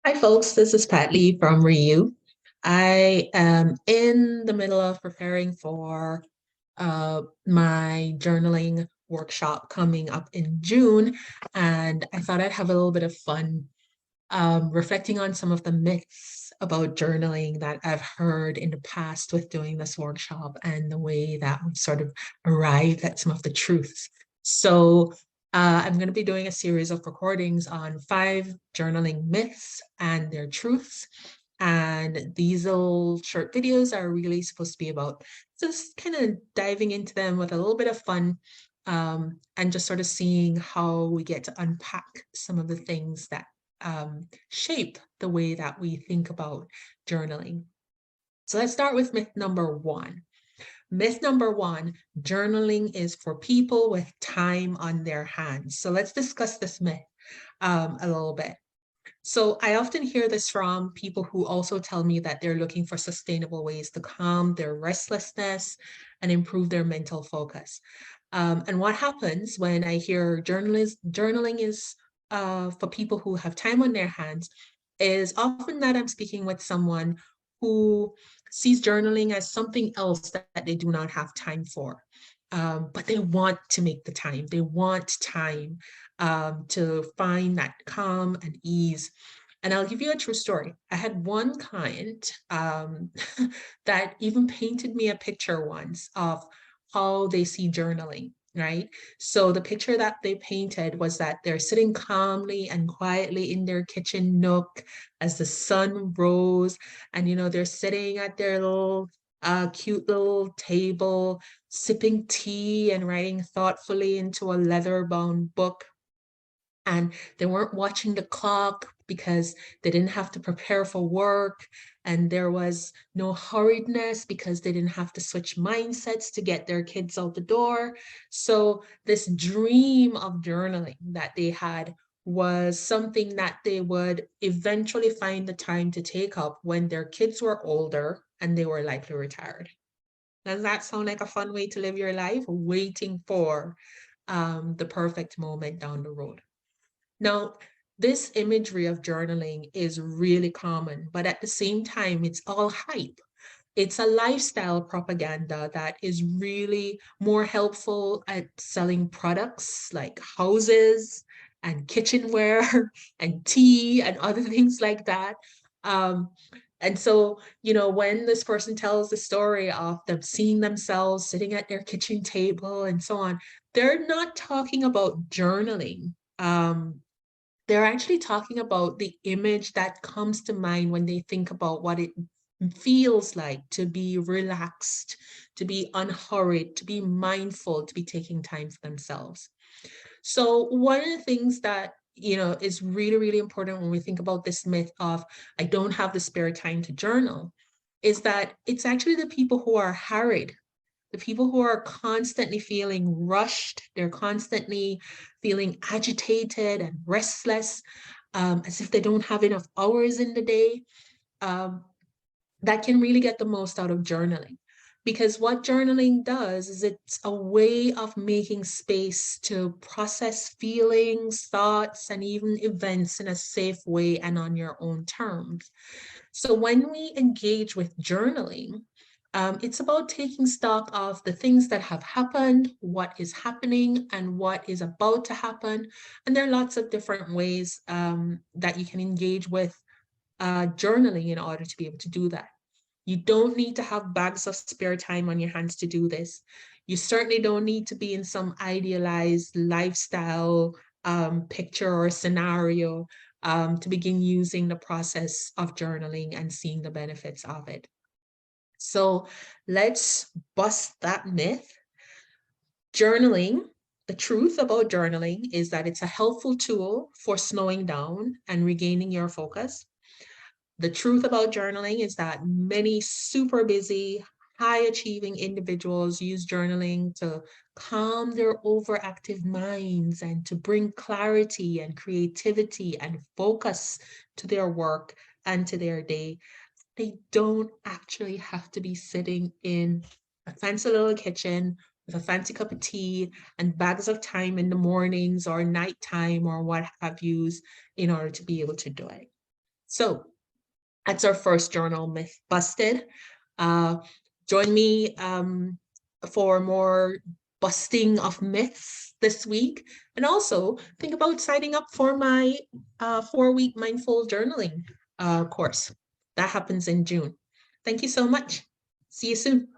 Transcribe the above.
Hi, folks. This is Pat Lee from Reu. I am in the middle of preparing for my journaling workshop coming up in June, and I thought I'd have a little bit of fun reflecting on some of the myths about journaling that I've heard in the past with doing this workshop and the way that we've sort of arrived at some of the truths. So I'm going to be doing a series of recordings on 5 journaling myths and their truths. And these little short videos are really supposed to be about just kind of diving into them with a little bit of fun, and just sort of seeing how we get to unpack some of the things that shape the way that we think about journaling. So let's start with myth number one. Myth number one, journaling is for people with time on their hands. So let's discuss this myth a little bit. So I often hear this from people who also tell me that they're looking for sustainable ways to calm their restlessness and improve their mental focus. And what happens when I hear journaling is for people who have time on their hands is often that I'm speaking with someone who sees journaling as something else that they do not have time for. But they want to make the time. They want time to find that calm and ease. And I'll give you a true story. I had one client that even painted me a picture once of how they see journaling, right? So the picture that they painted was that they're sitting calmly and quietly in their kitchen nook as the sun rose, and they're sitting at their little cute little table, sipping tea and writing thoughtfully into a leather-bound book. And they weren't watching the clock because they didn't have to prepare for work, and there was no hurriedness because they didn't have to switch mindsets to get their kids out the door. So this dream of journaling that they had was something that they would eventually find the time to take up when their kids were older and they were likely retired. Does that sound like a fun way to live your life, waiting for the perfect moment down the road? Now, this imagery of journaling is really common, but at the same time, it's all hype. It's a lifestyle propaganda that is really more helpful at selling products like houses and kitchenware and tea and other things like that. Um, and so, when this person tells the story of them seeing themselves sitting at their kitchen table and so on, they're not talking about journaling. They're actually talking about the image that comes to mind when they think about what it feels like to be relaxed, to be unhurried, to be mindful, to be taking time for themselves. So one of the things that is really, really important when we think about this myth of I don't have the spare time to journal is that it's actually the people who are hurried, the people who are constantly feeling rushed, they're constantly feeling agitated and restless, as if they don't have enough hours in the day, um, that can really get the most out of journaling. Because what journaling does is it's a way of making space to process feelings, thoughts, and even events in a safe way and on your own terms. So when we engage with journaling, it's about taking stock of the things that have happened, what is happening, and what is about to happen. And there are lots of different ways that you can engage with journaling in order to be able to do that. You don't need to have bags of spare time on your hands to do this. You certainly don't need to be in some idealized lifestyle picture or scenario to begin using the process of journaling and seeing the benefits of it. So let's bust that myth. Journaling, the truth about journaling is that it's a helpful tool for slowing down and regaining your focus. The truth about journaling is that many super busy, high achieving individuals use journaling to calm their overactive minds and to bring clarity and creativity and focus to their work and to their day. They don't actually have to be sitting in a fancy little kitchen with a fancy cup of tea and bags of time in the mornings or nighttime or what have yous in order to be able to do it. So that's our first journal myth busted. Join me for more busting of myths this week. And also think about signing up for my 4-week mindful journaling course. That happens in June. Thank you so much. See you soon.